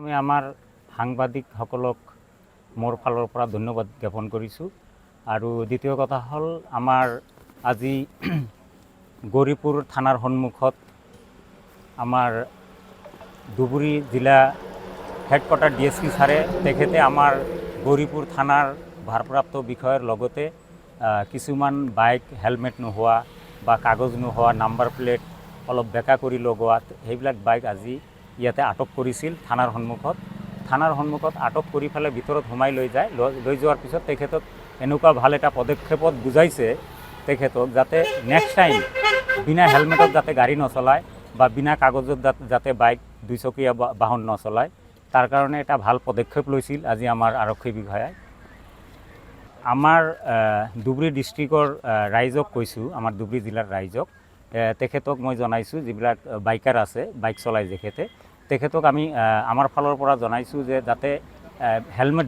আমি আমাৰ সাংবাদিকসকলক মোৰ ফালৰ পৰা ধন্যবাদ জ্ঞাপন কৰিছোঁ। আৰু দ্বিতীয় কথা হ'ল আমাৰ আজি গৌৰীপুৰ থানাৰ সন্মুখত আমাৰ ধুবুৰী জিলা হেডকোৱাৰ্টাৰ DSP ছাৰে তেখেতে আমাৰ গৌৰীপুৰ থানাৰ ভাৰপ্ৰাপ্ত বিষয়াৰ লগতে কিছুমান বাইক হেলমেট নোহোৱা বা কাগজ নোহোৱা নাম্বাৰ প্লেট অলপ বেকা কৰি লগোৱা সেইবিলাক বাইক আজি ইয়াতে আটক কৰিছিল থানাৰ সন্মুখত আটক কৰি ফেলে ভিতৰত সোমাই লৈ যোৱাৰ পিছত তেখেতক এনেকুৱা ভাল এটা পদক্ষেপত বুজাইছে তেখেতক যাতে নেক্সট টাইম বিনা হেলমেটত যাতে গাড়ী নচলায় বা বিনা কাগজত যাতে বাইক দুইচকীয়া বাহন নচলায় তাৰ কাৰণে এটা ভাল পদক্ষেপ লৈছিল আজি আমাৰ আৰক্ষী বিষয়াই। আমাৰ ধুবুৰী ডিষ্ট্ৰিক্টৰ ৰাইজক কৈছোঁ, আমাৰ ধুবুৰী জিলাৰ ৰাইজক তেখেতক মই জনাইছোঁ যিবিলাক বাইকাৰ আছে বাইক চলাই তেখেতক আমি আমাৰ ফালৰ পৰা জনাইছোঁ যে যাতে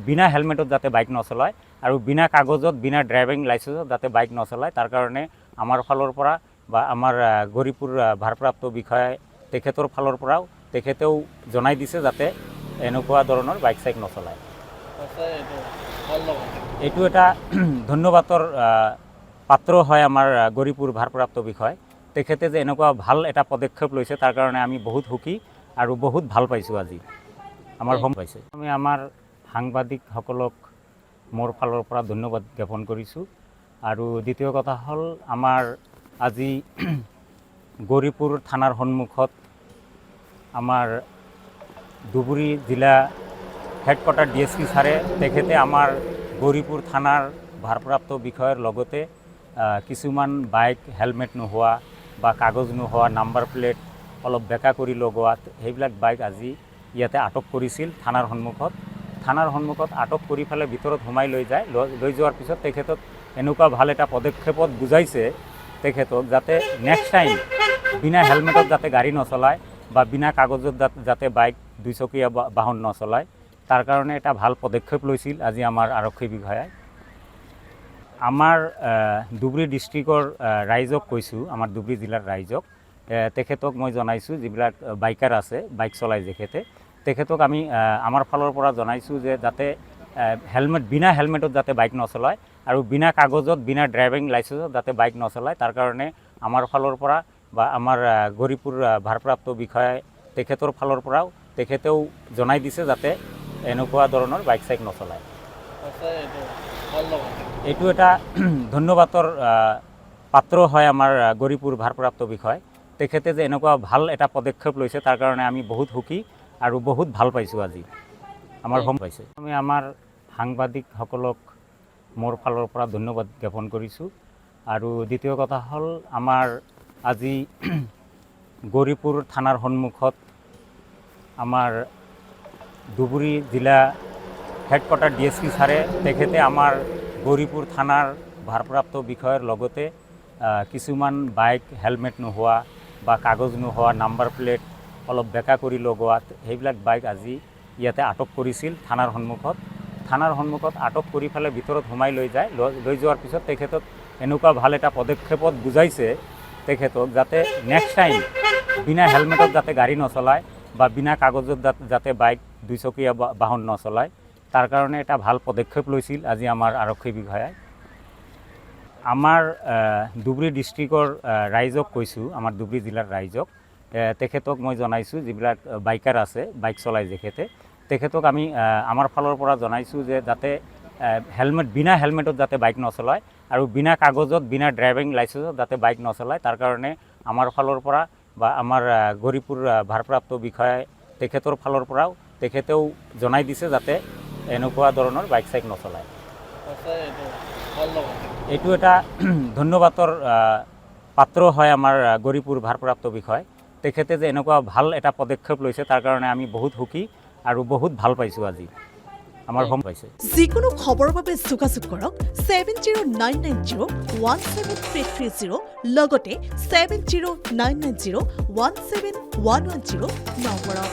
বিনা হেলমেটত যাতে বাইক নচলায় আৰু বিনা কাগজত বিনা ড্ৰাইভিং লাইচেন্সত যাতে বাইক নচলায় তাৰ কাৰণে আমাৰ ফালৰ পৰা বা আমাৰ গৌৰীপুৰ ভাৰপ্ৰাপ্ত বিষয়াই তেখেতৰ ফালৰ পৰাও তেখেতেও জনাই দিছে যাতে এনেকুৱা ধৰণৰ বাইক চাইক নচলায়। এইটো এটা ধন্যবাদৰ পাত্ৰ হয় আমাৰ গৌৰীপুৰ ভাৰপ্ৰাপ্ত বিষয়। তেখেতে যে এনেকুৱা ভাল এটা পদক্ষেপ লৈছে তাৰ কাৰণে আমি বহুত সুখী আৰু বহুত ভাল পাইছোঁ। আজি আমাৰ পাইছে আমি আমাৰ সাংবাদিকসকলক মোৰ ফালৰ পৰা ধন্যবাদ জ্ঞাপন কৰিছোঁ। আৰু দ্বিতীয় কথা হ'ল আমাৰ আজি গৌৰীপুৰ থানাৰ সন্মুখত আমাৰ ধুবুৰী জিলা হেডকোৱাৰ্টাৰ DSP ছাৰে তেখেতে আমাৰ গৌৰীপুৰ থানাৰ ভাৰপ্ৰাপ্ত বিষয়াৰ লগতে কিছুমান বাইক হেলমেট নোহোৱা বা কাগজ নোহোৱা নাম্বাৰ প্লেট অলপ বেকা কৰি লগোৱা সেইবিলাক বাইক আজি ইয়াতে আটক কৰিছিল থানাৰ সন্মুখত আটক কৰি ফেলে ভিতৰত সোমাই লৈ যোৱাৰ পিছত তেখেতক এনেকুৱা ভাল এটা পদক্ষেপত বুজাইছে তেখেতক যাতে নেক্সট টাইম বিনা হেলমেটত যাতে গাড়ী নচলায় বা বিনা কাগজত যাতে বাইক দুইচকীয়া বাহন নচলায় তাৰ কাৰণে এটা ভাল পদক্ষেপ লৈছিল আজি আমাৰ আৰক্ষী বিষয়াই। আমাৰ ধুবুৰী ডিষ্ট্ৰিক্টৰ ৰাইজক কৈছোঁ, আমাৰ ধুবুৰী জিলাৰ ৰাইজক তেখেতক মই জনাইছোঁ যিবিলাক বাইকাৰ আছে বাইক চলাই তেখেতক আমি আমাৰ ফালৰ পৰা জনাইছোঁ যে যাতে বিনা হেলমেটত যাতে বাইক নচলায় আৰু বিনা কাগজত বিনা ড্ৰাইভিং লাইচেন্সত যাতে বাইক নচলায় তাৰ কাৰণে আমাৰ ফালৰ পৰা বা আমাৰ গৌৰীপুৰ ভাৰপ্ৰাপ্ত বিষয়াই তেখেতৰ ফালৰ পৰাও তেখেতেও জনাই দিছে যাতে এনেকুৱা ধৰণৰ বাইক চাইক নচলায়। এইটো এটা ধন্যবাদৰ পাত্ৰ হয় আমাৰ গৌৰীপুৰ ভাৰপ্ৰাপ্ত বিষয়। তেখেতে যে এনেকুৱা ভাল এটা পদক্ষেপ লৈছে তাৰ কাৰণে আমি বহুত সুখী আৰু বহুত ভাল পাইছোঁ। আজি আমাৰ পাইছে আমি আমাৰ সাংবাদিকসকলক মোৰ ফালৰ পৰা ধন্যবাদ জ্ঞাপন কৰিছোঁ। আৰু দ্বিতীয় কথা হ'ল আমাৰ আজি গৌৰীপুৰ থানাৰ সন্মুখত আমাৰ ধুবুৰী জিলা হেডকোৱাৰ্টাৰ DSP ছাৰে তেখেতে আমাৰ গৌৰীপুৰ থানাৰ ভাৰপ্ৰাপ্ত বিষয়াৰ লগতে কিছুমান বাইক হেলমেট নোহোৱা বা কাগজ নোহোৱা নাম্বাৰ প্লেট অলপ বেকা কৰি লগোৱা সেইবিলাক বাইক আজি ইয়াতে আটক কৰিছিল থানাৰ সন্মুখত আটক কৰি ফেলে ভিতৰত সোমাই লৈ যোৱাৰ পিছত তেখেতক এনেকুৱা ভাল এটা পদক্ষেপত বুজাইছে তেখেতক যাতে নেক্সট টাইম বিনা হেলমেটত যাতে গাড়ী নচলায় বা বিনা কাগজত যাতে বাইক দুইচকীয়া বাহন নচলায় তাৰ কাৰণে এটা ভাল পদক্ষেপ লৈছিল আজি আমাৰ আৰক্ষী বিষয়াই। আমাৰ ধুবুৰী ডিষ্ট্ৰিক্টৰ ৰাইজক কৈছোঁ, আমাৰ ধুবুৰী জিলাৰ ৰাইজক তেখেতক মই জনাইছোঁ যিবিলাক বাইকাৰ আছে বাইক চলাই তেখেতক আমি আমাৰ ফালৰ পৰা জনাইছোঁ যে যাতে বিনা হেলমেটত যাতে বাইক নচলায় আৰু বিনা কাগজত বিনা ড্ৰাইভিং লাইচেন্সত যাতে বাইক নচলায় তাৰ কাৰণে আমাৰ ফালৰ পৰা বা আমাৰ গৌৰীপুৰ ভাৰপ্ৰাপ্ত বিষয়াই তেখেতৰ ফালৰ পৰাও তেখেতেও জনাই দিছে যাতে এনেকুৱা ধৰণৰ বাইক চাইক নচলায়। এইটো এটা ধন্যবাদৰ পাত্ৰ হয় আমাৰ গৌৰীপুৰ ভাৰপ্ৰাপ্ত বিষয়। তেখেতে যে এনেকুৱা ভাল এটা পদক্ষেপ লৈছে তাৰ কাৰণে আমি বহুত সুখী আৰু বহুত ভাল পাইছোঁ। আজি আমাৰ পাইছে যিকোনো খবৰৰ বাবে যোগাযোগ কৰক 7099017330 লগতে 7099017110 নম্বৰত।